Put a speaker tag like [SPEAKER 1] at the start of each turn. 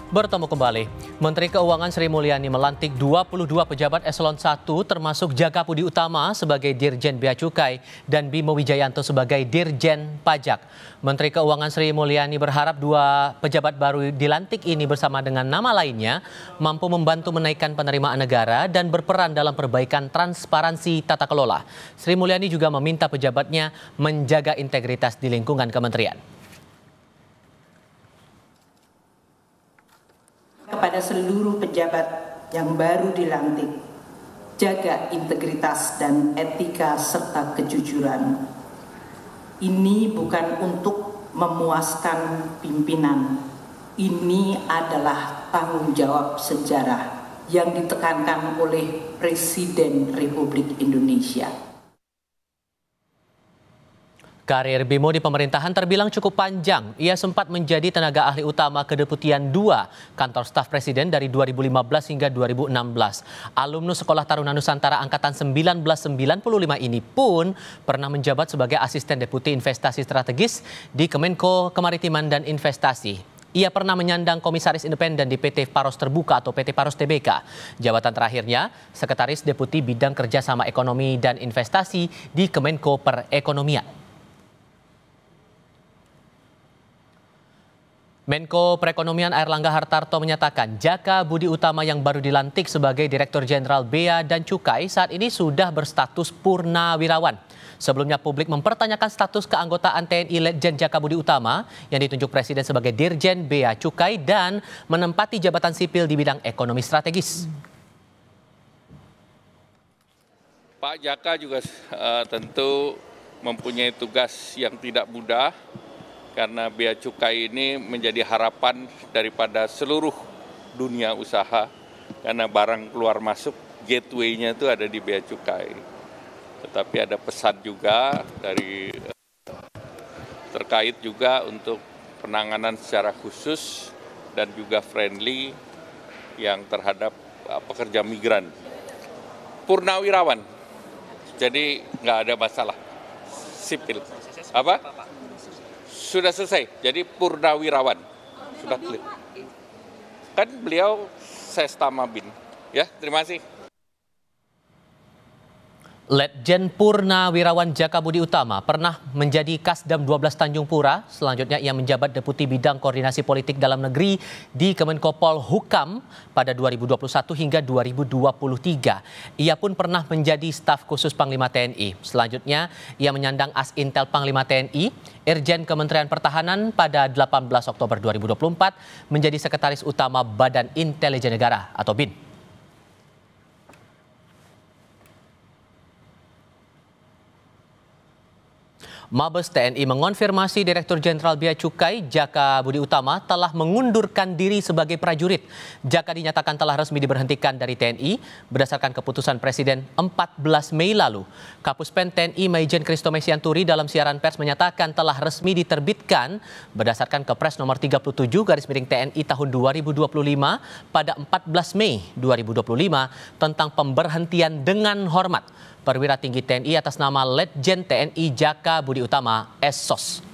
[SPEAKER 1] Bertemu kembali, Menteri Keuangan Sri Mulyani melantik 22 pejabat eselon 1 termasuk Jaka Budi Utama sebagai Dirjen Bea Cukai dan Bimo Wijayanto sebagai Dirjen Pajak. Menteri Keuangan Sri Mulyani berharap dua pejabat baru dilantik ini bersama dengan nama lainnya mampu membantu menaikkan penerimaan negara dan berperan dalam perbaikan transparansi tata kelola. Sri Mulyani juga meminta pejabatnya menjaga integritas di lingkungan kementerian.
[SPEAKER 2] Kepada seluruh pejabat yang baru dilantik, jaga integritas dan etika serta kejujuran. Ini bukan untuk memuaskan pimpinan. Ini adalah tanggung jawab sejarah yang ditekankan oleh Presiden Republik Indonesia.
[SPEAKER 1] Karir Bimo di pemerintahan terbilang cukup panjang. Ia sempat menjadi tenaga ahli utama Kedeputian 2 Kantor Staf Presiden dari 2015 hingga 2016. Alumnus Sekolah Taruna Nusantara Angkatan 1995 ini pun pernah menjabat sebagai Asisten Deputi Investasi Strategis di Kemenko Kemaritiman dan Investasi. Ia pernah menyandang komisaris independen di PT Paros Terbuka atau PT Paros Tbk. Jabatan terakhirnya, Sekretaris Deputi Bidang Kerjasama Ekonomi dan Investasi di Kemenko Perekonomian. Menko Perekonomian Airlangga Hartarto menyatakan Jaka Budi Utama yang baru dilantik sebagai Direktur Jenderal Bea dan Cukai saat ini sudah berstatus purnawirawan. Sebelumnya publik mempertanyakan status keanggotaan TNI Letjen Jaka Budi Utama yang ditunjuk Presiden sebagai Dirjen Bea Cukai dan menempati jabatan sipil di bidang ekonomi strategis.
[SPEAKER 3] Pak Jaka juga tentu mempunyai tugas yang tidak mudah. Karena bea cukai ini menjadi harapan daripada seluruh dunia usaha, karena barang keluar masuk gateway-nya itu ada di bea cukai. Tetapi ada pesan juga dari terkait juga untuk penanganan secara khusus dan juga friendly yang terhadap pekerja migran. Purnawirawan, jadi nggak ada masalah sipil. Apa? Sudah selesai, jadi purnawirawan. Sudah clear. Kan beliau Sestama Bin. Ya, terima kasih.
[SPEAKER 1] Letjen Purnawirawan Jaka Budi Utama pernah menjadi Kasdam 12 Tanjung Pura. Selanjutnya ia menjabat Deputi Bidang Koordinasi Politik Dalam Negeri di Kemenko Polhukam pada 2021 hingga 2023. Ia pun pernah menjadi staf khusus Panglima TNI. Selanjutnya ia menyandang As Intel Panglima TNI, Irjen Kementerian Pertahanan pada 18 Oktober 2024 menjadi Sekretaris Utama Badan Intelijen Negara atau BIN. Mabes TNI mengonfirmasi Direktur Jenderal Bea Cukai Jaka Budi Utama telah mengundurkan diri sebagai prajurit. Jaka dinyatakan telah resmi diberhentikan dari TNI berdasarkan keputusan Presiden 14 Mei lalu. Kapuspen TNI Maijen Christo Mesianturi dalam siaran pers menyatakan telah resmi diterbitkan berdasarkan Kepres nomor 37/TNI tahun 2025 pada 14 Mei 2025 tentang pemberhentian dengan hormat perwira tinggi TNI atas nama Letjen TNI Jaka Budi Utama (Esos).